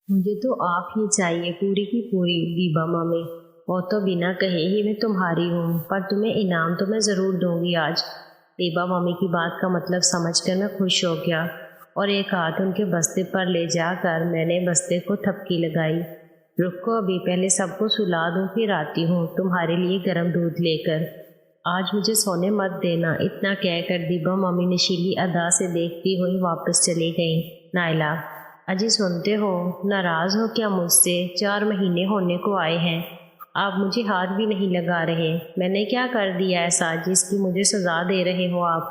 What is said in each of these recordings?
मुझे तो आप ही चाहिए पूरी की पूरी दीबा मामी। वो तो बिना कहे ही मैं तुम्हारी हूँ, पर तुम्हें इनाम तो मैं ज़रूर दूंगी आज। दीबा मामी की बात का मतलब समझकर मैं खुश हो गया और एक हाथ उनके बस्ते पर ले जाकर मैंने बस्ते को थपकी लगाई। रुको, अभी पहले सबको सुला दूँ, फिर आती हूँ तुम्हारे लिए गर्म दूध लेकर। आज मुझे सोने मत देना। इतना कहकर दीबा मामी नशीली अदा से देखती हुई वापस चली गई। नायला, अजी सुनते हो, नाराज़ हो क्या मुझसे? 4 महीने होने को आए हैं, आप मुझे हाथ भी नहीं लगा रहे। मैंने क्या कर दिया ऐसा जिसकी मुझे सज़ा दे रहे हो आप?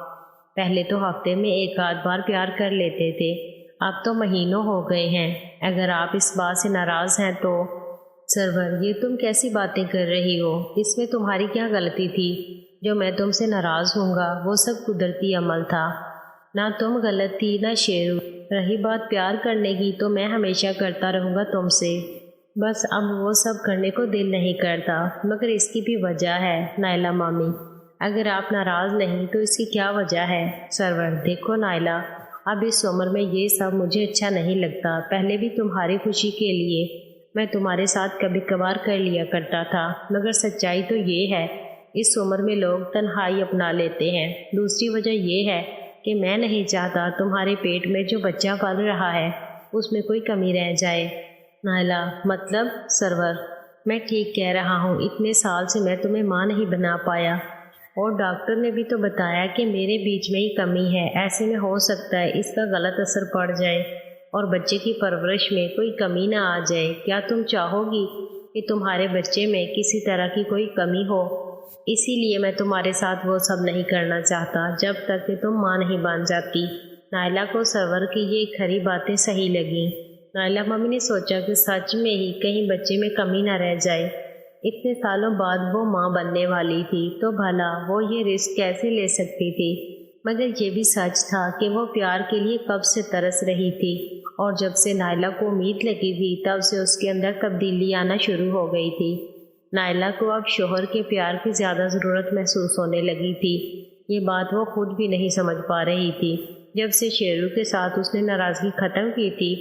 पहले तो हफ्ते में एक आध बार प्यार कर लेते थे, अब तो महीनों हो गए हैं। अगर आप इस बात से नाराज़ हैं तो। सरवर, ये तुम कैसी बातें कर रही हो? इसमें तुम्हारी क्या गलती थी? जो मैं तुमसे नाराज़ होऊंगा वो सब कुदरती अमल था। ना तुम गलत थी ना शेरू। रही बात प्यार करने की, तो मैं हमेशा करता रहूँगा तुमसे। बस अब वो सब करने को दिल नहीं करता, मगर इसकी भी वजह है नायला मामी। अगर आप नाराज़ नहीं तो इसकी क्या वजह है? सरवर, देखो नायला, अब इस उम्र में ये सब मुझे अच्छा नहीं लगता। पहले भी तुम्हारी खुशी के लिए मैं तुम्हारे साथ कभी कभार कर लिया करता था, मगर सच्चाई तो ये है, इस उम्र में लोग तन्हाई अपना लेते हैं। दूसरी वजह ये है कि मैं नहीं चाहता तुम्हारे पेट में जो बच्चा पल रहा है उसमें कोई कमी रह जाए। नायला, मतलब? सरवर, मैं ठीक कह रहा हूँ, इतने साल से मैं तुम्हें माँ नहीं बना पाया, और डॉक्टर ने भी तो बताया कि मेरे बीच में ही कमी है। ऐसे में हो सकता है इसका गलत असर पड़ जाए और बच्चे की परवरिश में कोई कमी ना आ जाए। क्या तुम चाहोगी कि तुम्हारे बच्चे में किसी तरह की कोई कमी हो? इसीलिए मैं तुम्हारे साथ वो सब नहीं करना चाहता जब तक कि तुम माँ नहीं बन जाती। नायला को सरवर की ये खरी बातें सही लगी। नायला मम्मी ने सोचा कि सच में ही कहीं बच्चे में कमी ना रह जाए। इतने सालों बाद वो माँ बनने वाली थी, तो भला वो ये रिस्क कैसे ले सकती थी? मगर ये भी सच था कि वो प्यार के लिए कब से तरस रही थी, और जब से नायला को उम्मीद लगी थी तब से उसके अंदर तब्दीली आना शुरू हो गई थी। नायला को अब शोहर के प्यार की ज़्यादा ज़रूरत महसूस होने लगी थी। ये बात वो खुद भी नहीं समझ पा रही थी। जब से शेरू के साथ उसने नाराज़गी ख़त्म की थी,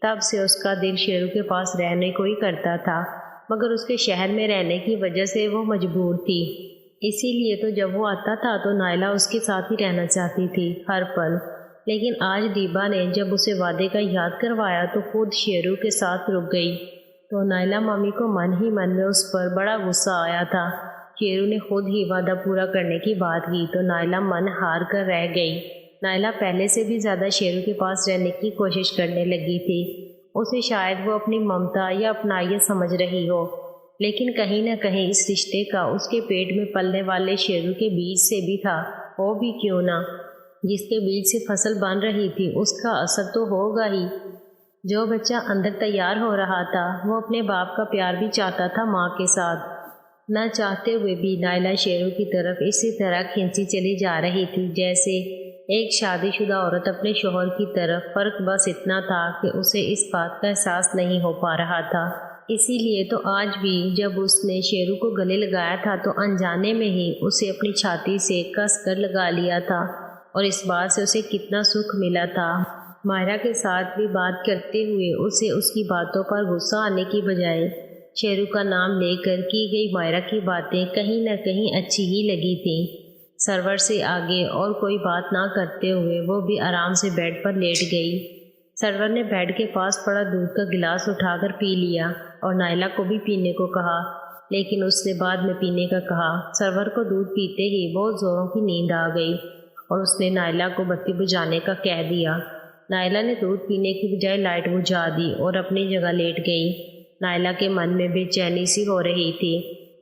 तब से उसका दिल शेरू के पास रहने को ही करता था, मगर उसके शहर में रहने की वजह से वो मजबूर थी। इसीलिए तो जब वो आता था तो नायला उसके साथ ही रहना चाहती थी हर पल। लेकिन आज दीबा ने जब उसे वादे का याद करवाया तो खुद शेरू के साथ रुक गई। तो नायला मामी को मन ही मन में उस पर बड़ा गुस्सा आया था। शेरू ने खुद ही वादा पूरा करने की बात की तो नायला मन हार कर रह गई। नायला पहले से भी ज़्यादा शेरू के पास रहने की कोशिश करने लगी थी। उसे शायद वो अपनी ममता या अपनाइयत समझ रही हो, लेकिन कहीं न कहीं इस रिश्ते का उसके पेट में पलने वाले शेरू के बीज से भी था। वो भी क्यों ना, जिसके बीज से फसल बन रही थी उसका असर तो होगा ही। जो बच्चा अंदर तैयार हो रहा था वो अपने बाप का प्यार भी चाहता था माँ के साथ। न चाहते हुए भी नायला शेरू की तरफ इसी तरह खींची चली जा रही थी जैसे एक शादीशुदा औरत अपने शोहर की तरफ। फर्क बस इतना था कि उसे इस बात का एहसास नहीं हो पा रहा था। इसीलिए तो आज भी जब उसने शेरू को गले लगाया था तो अनजाने में ही उसे अपनी छाती से कस कर लगा लिया था, और इस बात से उसे कितना सुख मिला था। मायरा के साथ भी बात करते हुए उसे उसकी बातों पर गुस्सा आने की बजाय शेरू का नाम लेकर की गई मायरा की बातें कहीं न कहीं अच्छी ही लगी थी। सरवर से आगे और कोई बात ना करते हुए वो भी आराम से बेड पर लेट गई। सरवर ने बेड के पास पड़ा दूध का गिलास उठाकर पी लिया और नायला को भी पीने को कहा, लेकिन उसने बाद में पीने का कहा। सरवर को दूध पीते ही बहुत ज़ोरों की नींद आ गई और उसने नायला को बत्ती बुझाने का कह दिया। नायला ने दूध पीने की बजाय लाइट बुझा दी और अपनी जगह लेट गई। नायला के मन में बेचैनी सी हो रही थी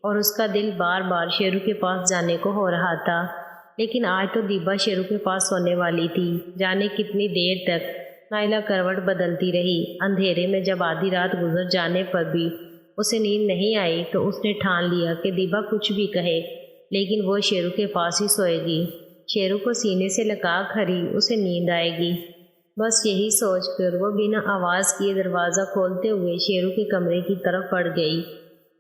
और उसका दिल बार बार शेरू के पास जाने को हो रहा था, लेकिन आज तो दीबा शेरू के पास सोने वाली थी। जाने कितनी देर तक नायला करवट बदलती रही। अंधेरे में जब आधी रात गुजर जाने पर भी उसे नींद नहीं आई तो उसने ठान लिया कि दीबा कुछ भी कहे लेकिन वो शेरू के पास ही सोएगी। शेरू को सीने से लगा खड़ी उसे नींद आएगी। बस यही सोचकर वो बिना आवाज़ किए दरवाज़ा खोलते हुए शेरू के कमरे की तरफ बढ़ गई।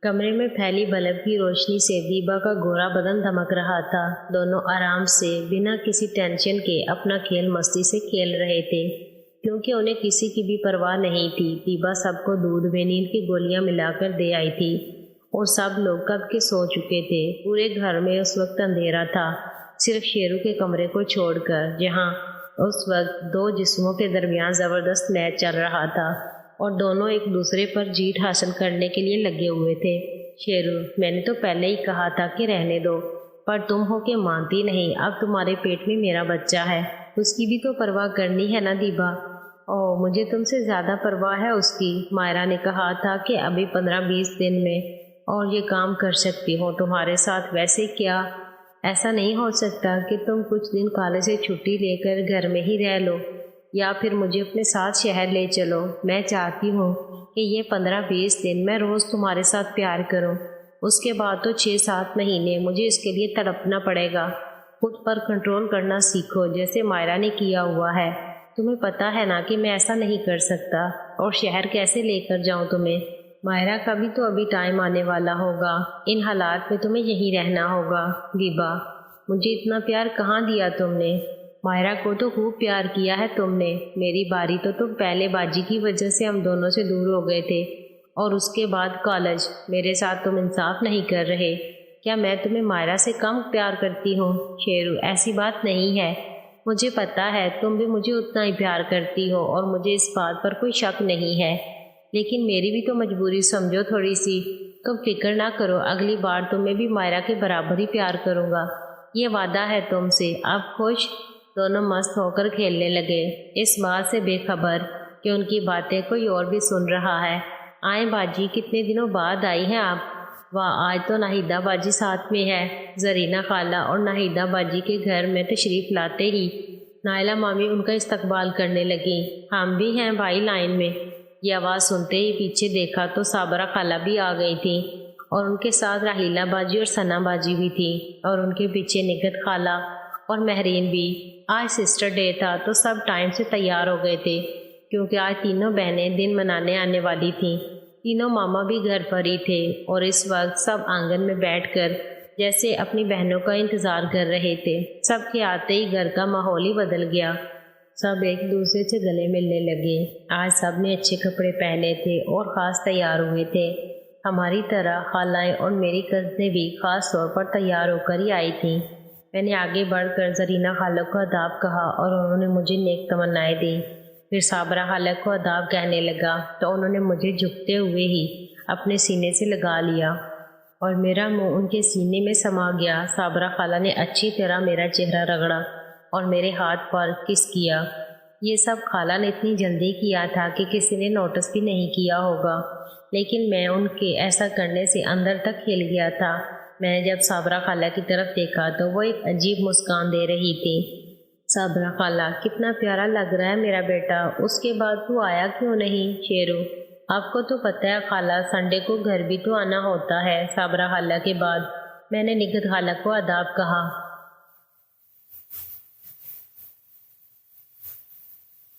कमरे में फैली बल्ब की रोशनी से दीबा का गोरा बदन धमक रहा था। दोनों आराम से बिना किसी टेंशन के अपना खेल मस्ती से खेल रहे थे। کیونکہ انہیں کسی کی بھی پرواہ نہیں تھی۔ دیبا سب کو دودھ میں نیند کی گولیاں ملا کر دے آئی تھی اور سب لوگ کب کے سو چکے تھے۔ پورے گھر میں اس وقت اندھیرا تھا، صرف شیرو کے کمرے کو چھوڑ کر، جہاں اس وقت دو جسموں کے درمیان زبردست میچ چل رہا تھا اور دونوں ایک دوسرے پر جیت حاصل کرنے کے لیے لگے ہوئے تھے۔ شیرو، میں نے تو پہلے ہی کہا تھا کہ رہنے دو، پر تم ہو کہ مانتی نہیں۔ اب تمہارے پیٹ میں میرا بچہ ہے، اس کی بھی تو پرواہ کرنی ہے نا دیبا۔ اوہ، مجھے تم سے زیادہ پرواہ ہے اس کی۔ مائرہ نے کہا تھا کہ ابھی 15-20 دن میں اور یہ کام کر سکتی ہوں تمہارے ساتھ۔ ویسے کیا ایسا نہیں ہو سکتا کہ تم کچھ دن کالج سے چھٹی لے کر گھر میں ہی رہ لو، یا پھر مجھے اپنے ساتھ شہر لے چلو؟ میں چاہتی ہوں کہ یہ 15-20 دن میں روز تمہارے ساتھ پیار کروں، اس کے بعد تو 6-7 مہینے مجھے اس کے لیے تڑپنا پڑے گا۔ خود پر کنٹرول کرنا سیکھو جیسے مائرہ نے کیا ہوا ہے۔ تمہیں پتہ ہے نا کہ میں ایسا نہیں کر سکتا، اور شہر کیسے لے کر جاؤں تمہیں؟ مائرہ کا بھی تو ابھی ٹائم آنے والا ہوگا، ان حالات میں تمہیں یہیں رہنا ہوگا۔ دیبا، مجھے اتنا پیار کہاں دیا تم نے؟ مائرہ کو تو خوب پیار کیا ہے تم نے۔ میری باری تو تم پہلے باجی کی وجہ سے ہم دونوں سے دور ہو گئے تھے، اور اس کے بعد کالج۔ میرے ساتھ تم انصاف نہیں کر رہے۔ کیا میں تمہیں مائرہ سے کم پیار کرتی ہوں؟ شیرو، ایسی بات نہیں ہے، مجھے پتہ ہے تم بھی مجھے اتنا ہی پیار کرتی ہو، اور مجھے اس بات پر کوئی شک نہیں ہے، لیکن میری بھی تو مجبوری سمجھو تھوڑی سی۔ تم فکر نہ کرو، اگلی بار تمہیں بھی مائرہ کے برابر ہی پیار کروں گا، یہ وعدہ ہے تم سے۔ اب خوش؟ دونوں مست ہو کر کھیلنے لگے، اس بات سے بے خبر کہ ان کی باتیں کوئی اور بھی سن رہا ہے۔ آئیں باجی، کتنے دنوں بعد آئی ہیں آپ؟ واہ، آج تو ناہیدہ باجی ساتھ میں ہے۔ زرینہ خالہ اور ناہیدہ باجی کے گھر میں تشریف لاتے ہی نائلہ مامی ان کا استقبال کرنے لگیں۔ ہم بھی ہیں بھائی لائن میں۔ یہ آواز سنتے ہی پیچھے دیکھا تو صابرہ خالہ بھی آ گئی تھیں، اور ان کے ساتھ راحیلہ باجی اور ثنا باجی بھی تھیں، اور ان کے پیچھے نگہت خالہ اور مہرین بھی۔ آج سسٹر ڈے تھا تو سب ٹائم سے تیار ہو گئے تھے، کیونکہ آج تینوں بہنیں دن منانے آنے والی تھیں۔ تینوں ماما بھی گھر پر ہی تھے، اور اس وقت سب آنگن میں بیٹھ کر جیسے اپنی بہنوں کا انتظار کر رہے تھے۔ سب کے آتے ہی گھر کا ماحول ہی بدل گیا، سب ایک دوسرے سے گلے ملنے لگے۔ آج سب نے اچھے کپڑے پہنے تھے اور خاص تیار ہوئے تھے۔ ہماری طرح خالائیں اور میری کزنیں بھی خاص طور پر تیار ہو کر ہی آئی تھیں۔ میں نے آگے بڑھ کر زرینہ خالہ کو آداب کہا اور انہوں نے مجھے نیک تمنائیں دیں۔ پھر صابرہ خالہ کو آداب کہنے لگا تو انہوں نے مجھے جھکتے ہوئے ہی اپنے سینے سے لگا لیا، اور میرا منہ ان کے سینے میں سما گیا۔ صابرہ خالہ نے اچھی طرح میرا چہرہ رگڑا اور میرے ہاتھ پر کس کیا۔ یہ سب خالہ نے اتنی جلدی کیا تھا کہ کسی نے نوٹس بھی نہیں کیا ہوگا، لیکن میں ان کے ایسا کرنے سے اندر تک ہل گیا تھا۔ میں نے جب صابرہ خالہ کی طرف دیکھا تو وہ ایک عجیب مسکان دے رہی تھی۔ صابرہ خالہ، کتنا پیارا لگ رہا ہے میرا بیٹا، اس کے بعد تو آیا کیوں نہیں؟ شیرو، آپ کو تو پتہ ہے خالہ، سنڈے کو گھر بھی تو آنا ہوتا ہے۔ صابرہ خالہ کے بعد میں نے نگہت خالہ کو آداب کہا۔